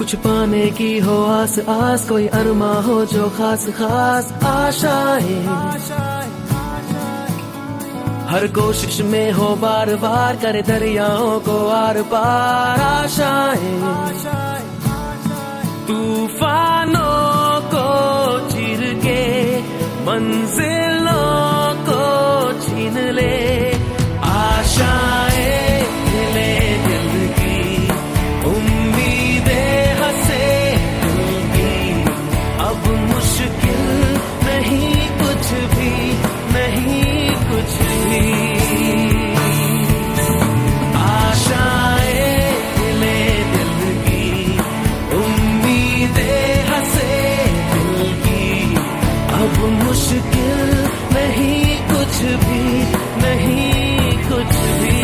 कुछ पाने की हो आस आस, कोई अरमा हो जो खास खास आशाएं, हर कोशिश में हो बार बार करे दरियाओं को आर पार आशाएं, तूफानों को चीर के मंजिलों को छीन ले आशाएं, ले दिल की उम्मीदें हंसे दिल की, अब मुश्किल नहीं कुछ भी, नहीं कुछ भी, आशाएं ले दिल की उम्मीदें हंसे दिल की, अब मुश्किल नहीं कुछ भी, नहीं कुछ भी।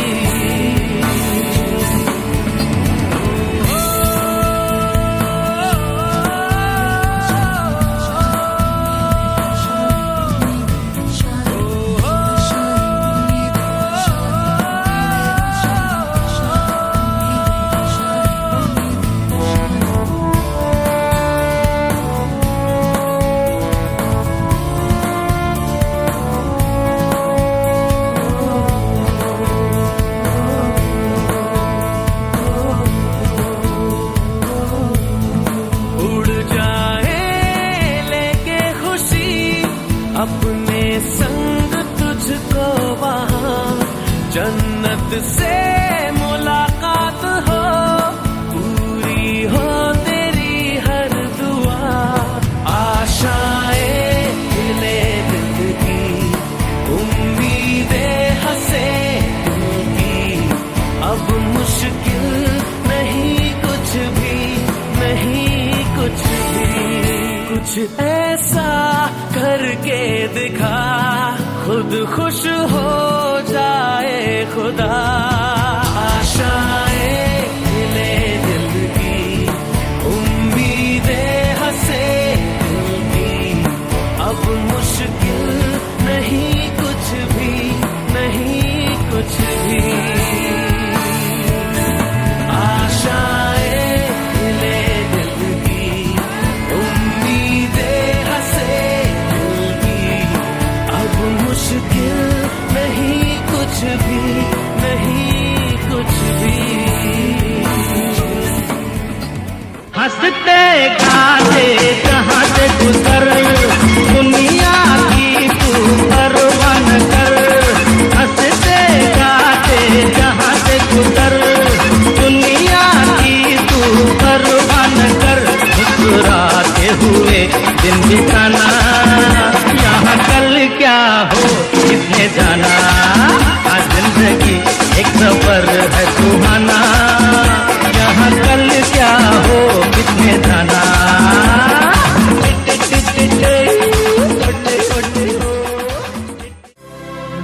अपने संग तुझको वहाँ जन्नत से मुलाकात हो, पूरी हो तेरी हर दुआ, आशाएं ले दिल की उम्मीदें हंसे दिल की, अब मुश्किल नहीं कुछ भी, नहीं कुछ भी, कुछ ऐसा करके दिखा खुद खुश हो जाए खुदा, आशाएं ले दिल की उम्मीदें हंसे दिल की, अब मुश्किल नहीं कुछ भी, नहीं कुछ भी, आशाएं ले दिल की उम्मीदें हंसे दिल की, अब मुश्किल नहीं कुछ भी, नहीं कुछ भी। हंसते गाते जहाँ से गुजर दुनिया की तू परवाह न कर, हंसते गाते जहाँ से गुजर दुनिया की तू परवाह न कर, मुस्कुराते हुए दिन बिताना, यहाँ कल क्या हो किसने जाना, आज जिंदगी एक सफर है सुहाना, यहाँ कल क्या हो किसने जाना।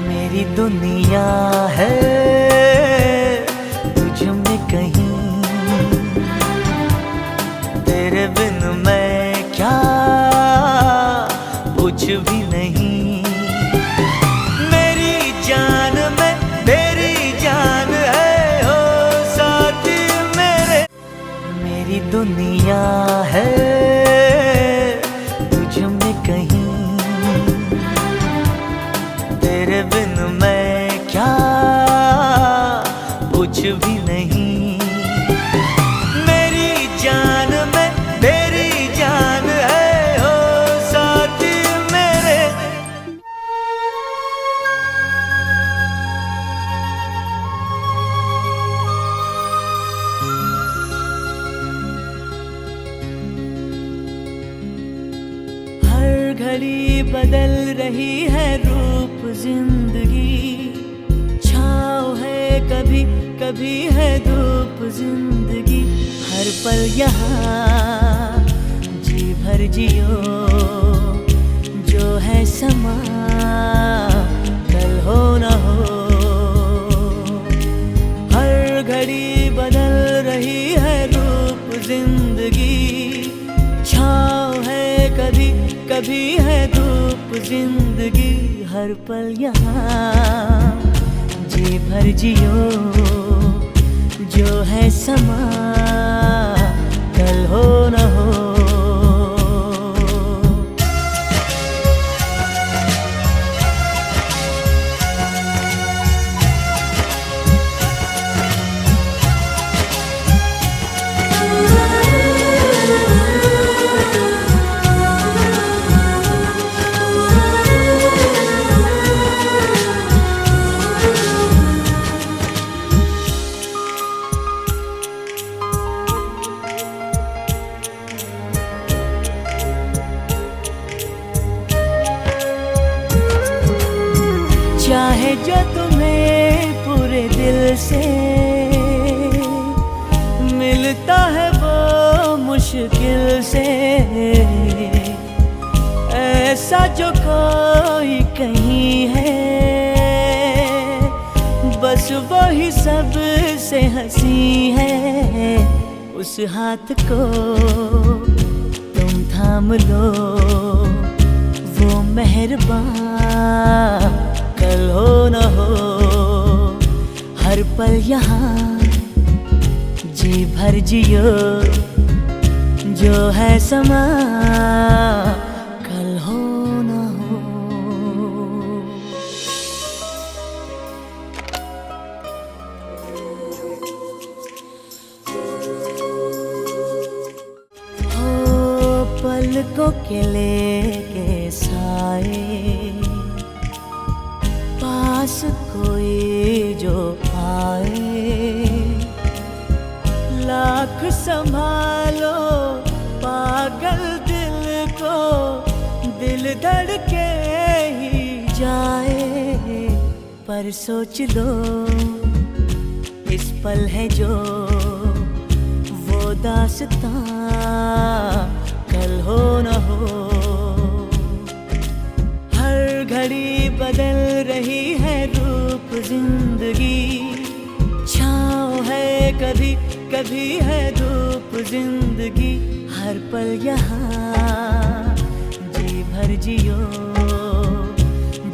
मेरी दुनिया है तुझ में कहीं, तेरे बिन मैं क्या कुछ भी नहीं, मेरी जान में तेरी जान है ओ साथी मेरे, मेरी दुनिया है तुझ में कहीं, तेरे बिन मैं क्या कुछ भी नहीं, मेरी जान में तेरी जान है ओ साथी मेरे। हर घड़ी बदल रही है रूप जिंदगी, छाँव है कभी कभी है धूप जिंदगी, हर पल यहाँ जी भर जियो, जो है समा कल हो न हो, हर घड़ी बदल रही है रूप जिंदगी, छाँव है कभी कभी है धूप जिंदगी, हर पल यहाँ जी भर जियो, जो है समा कल जो तुम्हें पूरे दिल से मिलता है वो मुश्किल से, ऐसा जो कोई कहीं है, बस वही सबसे हंसी है। उस हाथ को तुम थाम लो, वो मेहरबान कल हो न हो। हर पल यहाँ जी भर जियो, जो है समा कल हो न हो। हो पलकों के लेके साए, पास कोई जो आए, लाख संभालो पागल दिल को, दिल धड़के ही जाए। पर सोच लो इस पल है जो वो दास्तां कल हो न हो। हर घड़ी बदल रही है रूप जिंदगी, छाँव है कभी कभी है धूप जिंदगी। हर पल यहाँ जी भर जियो,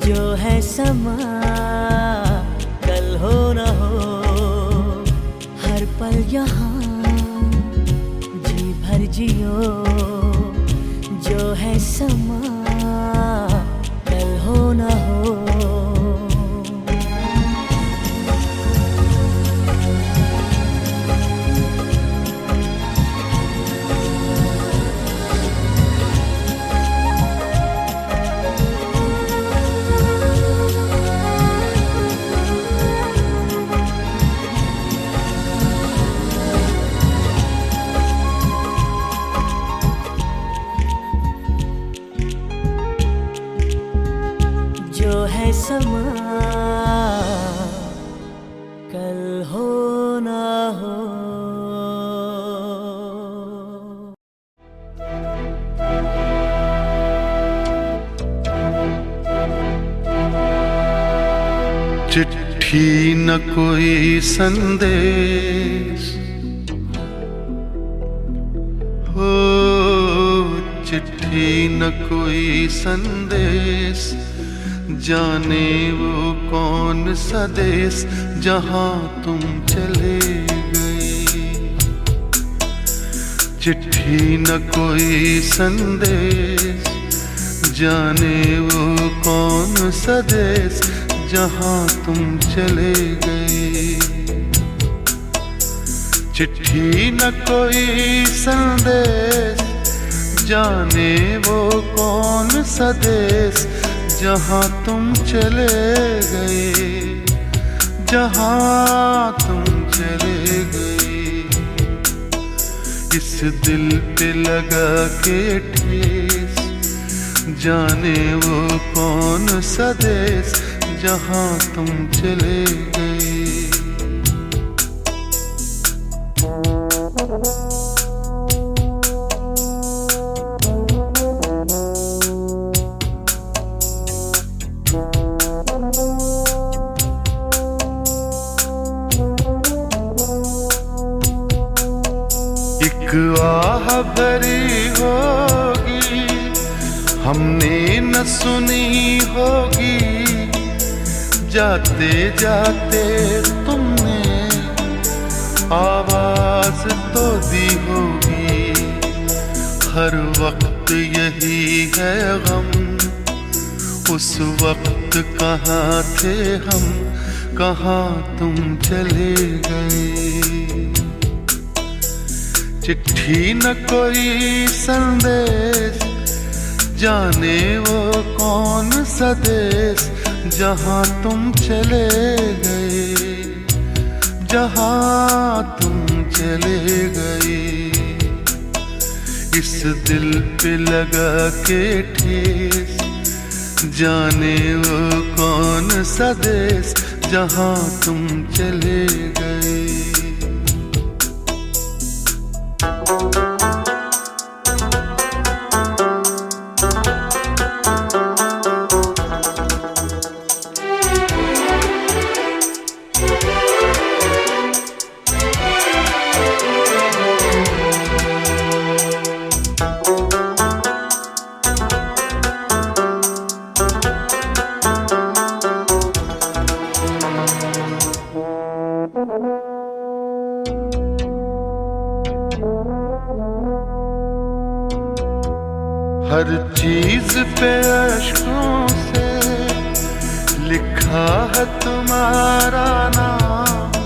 जो है समा कल हो न हो। हर पल यहाँ जी भर जियो, जो है समा कल हो न हो। जो है समा कल हो न हो। चिट्ठी न कोई संदेश हो, चिट्ठी न कोई संदेश, जाने वो कौन सा देश जहाँ तुम चले गए। चिट्ठी न कोई संदेश, जाने वो कौन सा देश जहाँ तुम चले गए। चिट्ठी न कोई संदेश, जाने वो कौन सा देश जहाँ तुम चले गए, जहाँ तुम चले गए। इस दिल पे लगा के ठेस, जाने वो कौन सा देश जहाँ तुम चले गए। एक आह भरी होगी हमने न सुनी होगी, जाते जाते तुमने आवाज तो दी होगी। हर वक्त यही है गम, उस वक्त कहाँ थे हम, कहाँ तुम चले गए। चिट्ठी न कोई संदेश, जाने वो कौन सा देश जहाँ तुम चले गए, जहाँ तुम चले गए। इस दिल पे लगा के ठेस, जाने वो कौन सा देश जहाँ तुम चले गए। हर चीज पे अश्कों से लिखा है तुम्हारा नाम,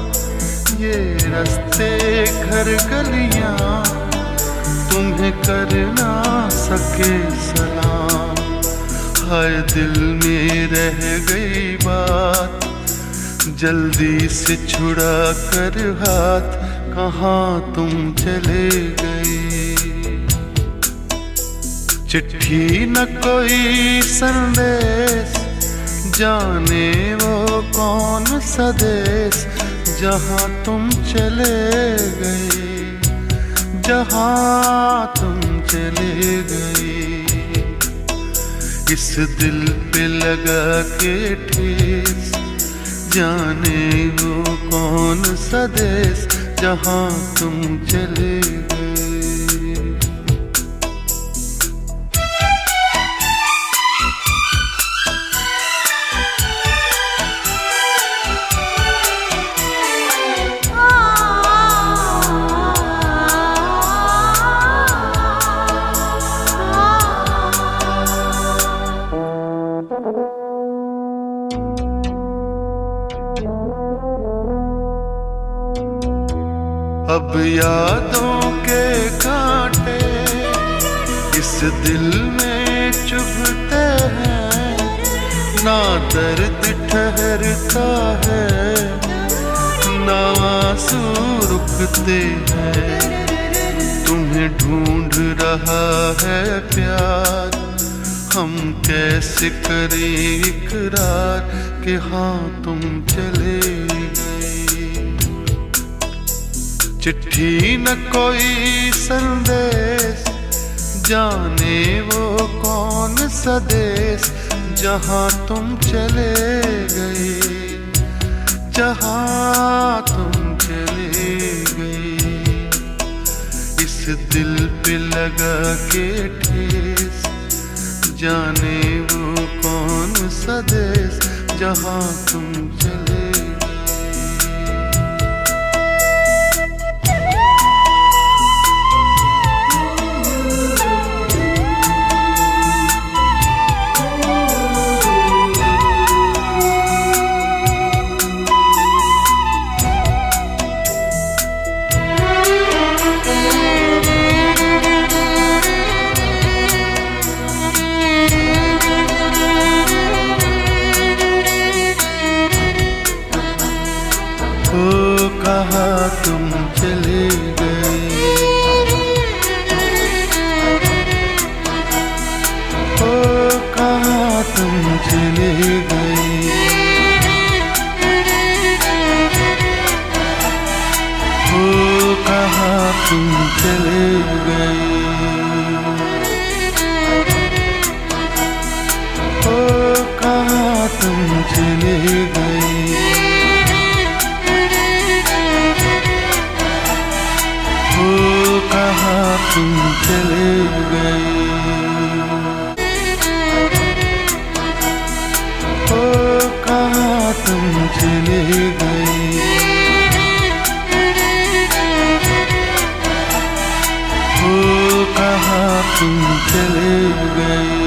ये रास्ते घर गलियां तुम्हें कर ना सके सलाम। हाय दिल में रह गई बात, जल्दी से छुड़ा कर हाथ, कहाँ तुम चले गए। चिट्ठी न कोई संदेश, जाने वो कौन सा देश जहाँ तुम चले गए, जहाँ तुम चले गए। इस दिल पे लगा के ठेस, जाने वो कौन सा देश जहाँ तुम चले गए। अब यादों के कांटे इस दिल में चुभते हैं, ना दर्द ठहरता है, ना आंसू रुकते हैं। तुम्हें ढूंढ रहा है प्यार, हम कैसे करें इकरार कि हाँ तुम चले गए। चिट्ठी न कोई संदेश, जाने वो कौन सा देश जहाँ तुम चले गए, जहाँ तुम चले गए। इस दिल पे लगा के ठेस, जाने वो कौन सा देश जहाँ तुम चले गए। ओ कहाँ तुम चले गए, ओ कहाँ तुम चले गए। ओ कहाँ तुम चले गए, ओ कहाँ तुम चले गए। ओ कहाँ तुम चले गए, ओ कहाँ तुम चले गए। ओ कहाँ तुम चले गए।